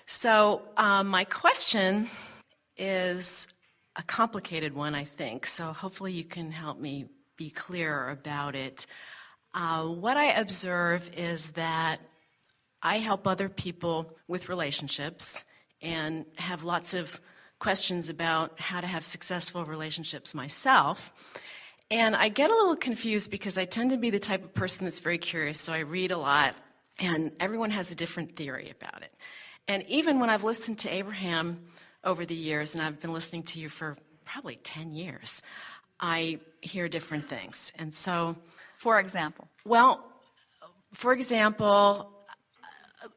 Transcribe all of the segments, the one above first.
So my question is a complicated one, I think. So hopefully you can help me be clearer about it. What I observe is that I help other people with relationships and have lots of questions about how to have successful relationships myself. And I get a little confused because I tend to be the type of person that's very curious, so I read a lot, and everyone has a different theory about it. And even when I've listened to Abraham over the years, and I've been listening to you for probably 10 years, I hear different things. And so, For example? Well, for example,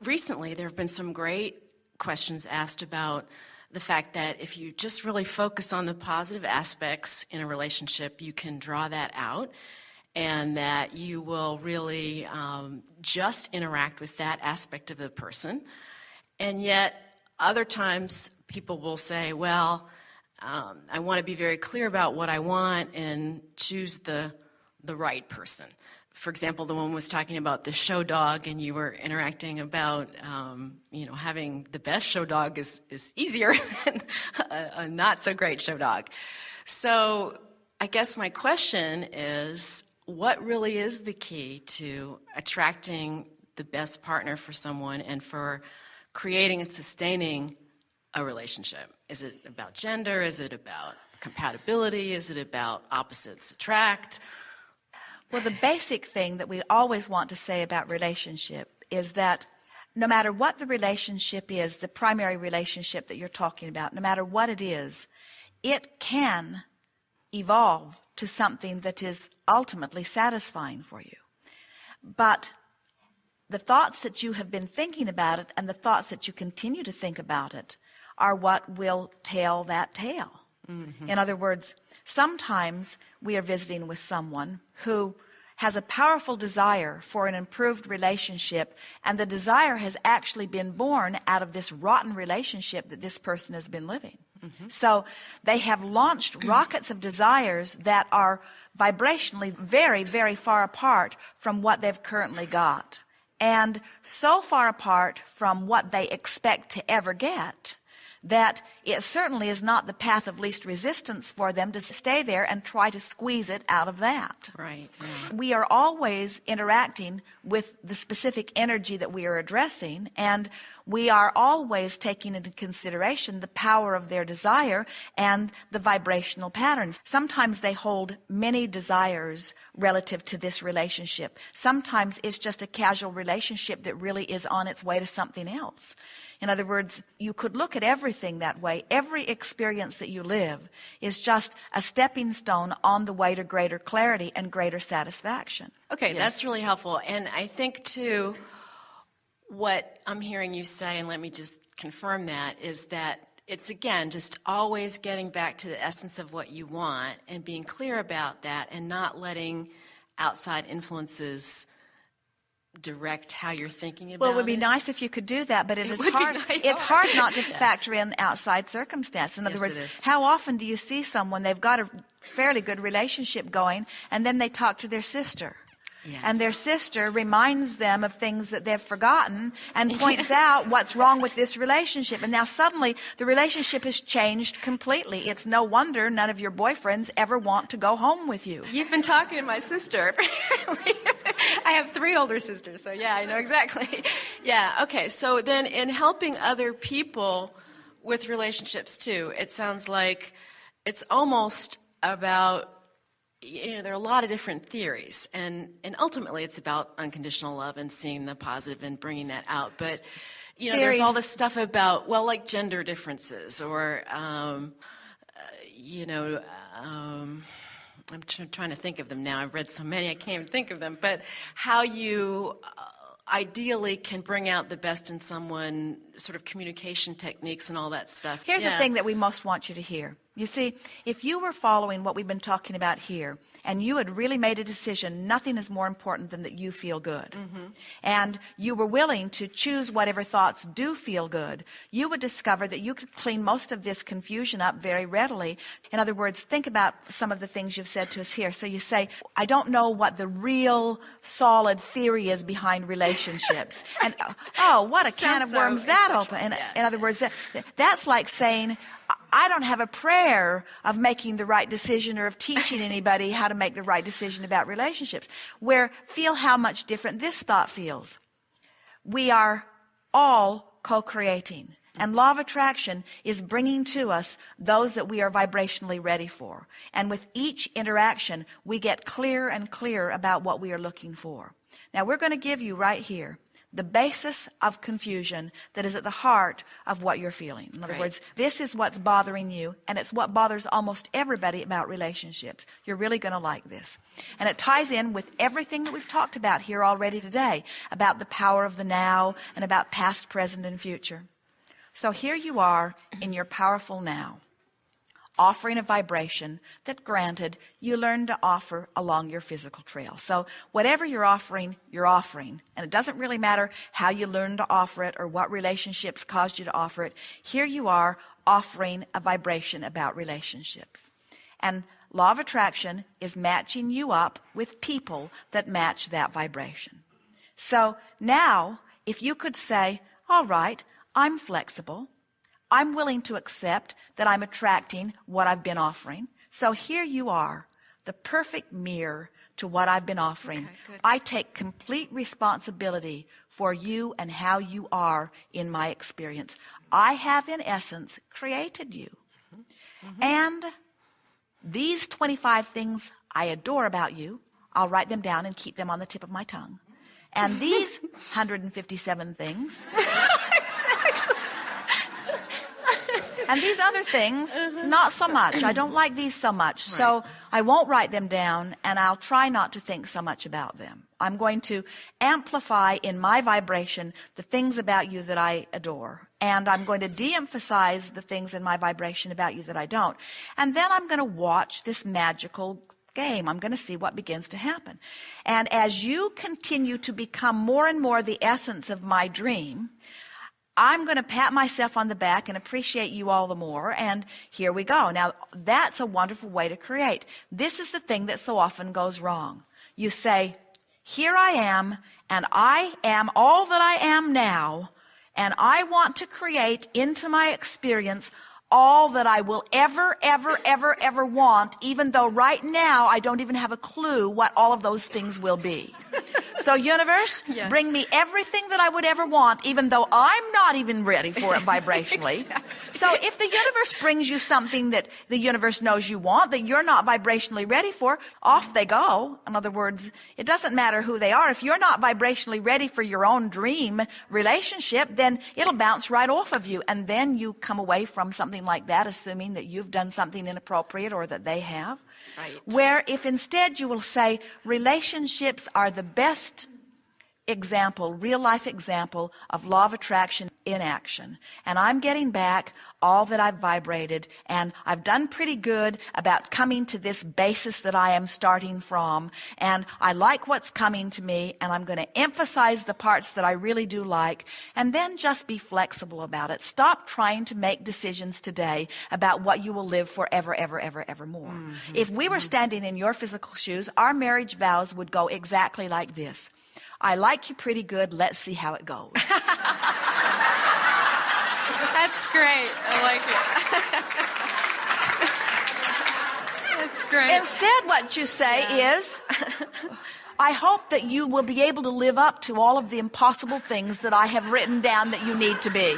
recently there have been some great questions asked about the fact that if you just really focus on the positive aspects in a relationship, you can draw that out, and that you will really just interact with that aspect of the person. And yet, other times people will say, well, I want to be very clear about what I want and choose the right person. For example, the one was talking about the show dog, and you were interacting about, having the best show dog is easier than a not so great show dog. So I guess my question is, what really is the key to attracting the best partner for someone and for creating and sustaining a relationship? Is it about gender? Is it about compatibility? Is it about opposites attract? Well, the basic thing that we always want to say about relationship is that no matter what the relationship is, the primary relationship that you're talking about, no matter what it is, it can evolve to something that is ultimately satisfying for you. But the thoughts that you have been thinking about it and the thoughts that you continue to think about it are what will tell that tale. Mm-hmm. In other words, sometimes we are visiting with someone who has a powerful desire for an improved relationship, and the desire has actually been born out of this rotten relationship that this person has been living. Mm-hmm. So they have launched rockets of desires that are vibrationally very, very far apart from what they've currently got, and so far apart from what they expect to ever get that it certainly is not the path of least resistance for them to stay there and try to squeeze it out of that. Right. Yeah. We are always interacting with the specific energy that we are addressing, and we are always taking into consideration the power of their desire and the vibrational patterns. Sometimes they hold many desires relative to this relationship. Sometimes it's just a casual relationship that really is on its way to something else. In other words, you could look at everything that way. Every experience that you live is just a stepping stone on the way to greater clarity and greater satisfaction. Okay, Yes. That's really helpful. And I think, too, what I'm hearing you say, and let me just confirm that, is that it's, again, just always getting back to the essence of what you want and being clear about that and not letting outside influences direct how you're thinking about it. Well, it would be nice if you could do that, but it is would be hard. nice. It's hard not to factor in outside circumstance. In other Yes, words, it is. how often do you see someone, they've got a fairly good relationship going, and then they talk to their sister? Yes. And their sister reminds them of things that they've forgotten and points out what's wrong with this relationship. And now suddenly the relationship has changed completely. It's no wonder none of your boyfriends ever want to go home with you. You've been talking to my sister, apparently. I have 3 older sisters, so yeah, I know exactly. Yeah, okay, so then in helping other people with relationships too, it sounds like it's almost about, there are a lot of different theories, and ultimately it's about unconditional love and seeing the positive and bringing that out. But, there's all this stuff about, like gender differences or, I'm trying to think of them now. I've read so many, I can't even think of them. But how you ideally can bring out the best in someone, sort of communication techniques and all that stuff. Here's the thing that we most want you to hear. You see, if you were following what we've been talking about here, and you had really made a decision, nothing is more important than that you feel good. And you were willing to choose whatever thoughts do feel good, you would discover that you could clean most of this confusion up very readily. In other words, think about some of the things you've said to us here. So you say, I don't know what the real solid theory is behind relationships. And oh, what a can of worms that open. In other words, that's like saying, I don't have a prayer of making the right decision or of teaching anybody how to make the right decision about relationships. Where feel how much different this thought feels. We are all co-creating. And law of attraction is bringing to us those that we are vibrationally ready for. And with each interaction, we get clearer and clearer about what we are looking for. Now, we're going to give you right here the basis of confusion that is at the heart of what you're feeling. In other words, this is what's bothering you, and it's what bothers almost everybody about relationships. You're really going to like this. And it ties in with everything that we've talked about here already today, about the power of the now and about past, present, and future. So here you are in your powerful now, offering a vibration that, granted, you learn to offer along your physical trail. So whatever you're offering, and it doesn't really matter how you learn to offer it or what relationships caused you to offer it. Here you are offering a vibration about relationships. And law of attraction is matching you up with people that match that vibration. So now, if you could say, all right, I'm flexible. I'm willing to accept that I'm attracting what I've been offering. So here you are, the perfect mirror to what I've been offering. Okay, I take complete responsibility for you and how you are in my experience. I have, in essence, created you. And these 25 things I adore about you, I'll write them down and keep them on the tip of my tongue. And these 157 things... And these other things, not so much. I don't like these so much. So I won't write them down, and I'll try not to think so much about them. I'm going to amplify in my vibration the things about you that I adore. And I'm going to de-emphasize the things in my vibration about you that I don't. And then I'm going to watch this magical game. I'm going to see what begins to happen. And as you continue to become more and more the essence of my dream, I'm going to pat myself on the back and appreciate you all the more, and here we go. Now, that's a wonderful way to create. This is the thing that so often goes wrong. You say, here I am, and I am all that I am now, and I want to create into my experience all that I will ever want, even though right now I don't even have a clue what all of those things will be. So universe, bring me everything that I would ever want, even though I'm not even ready for it vibrationally. Exactly. So if the universe brings you something that the universe knows you want, that you're not vibrationally ready for, off they go. In other words, it doesn't matter who they are. If you're not vibrationally ready for your own dream relationship, then it'll bounce right off of you. And then you come away from something like that, assuming that you've done something inappropriate or that they have. Right. Where if instead you will say, relationships are the best example, real life example of law of attraction in action. And I'm getting back all that I've vibrated, and I've done pretty good about coming to this basis that I am starting from, and I like what's coming to me, and I'm going to emphasize the parts that I really do like, and then just be flexible about it. Stop trying to make decisions today about what you will live forever, evermore. If we were standing in your physical shoes, our marriage vows would go exactly like this. I like you pretty good. Let's see how it goes. That's great. I like it. That's great. Instead, what you say is, I hope that you will be able to live up to all of the impossible things that I have written down that you need to be.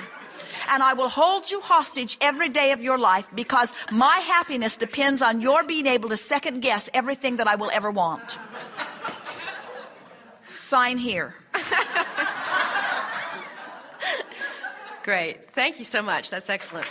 And I will hold you hostage every day of your life because my happiness depends on your being able to second guess everything that I will ever want. Sign here. Great. Thank you so much. That's excellent.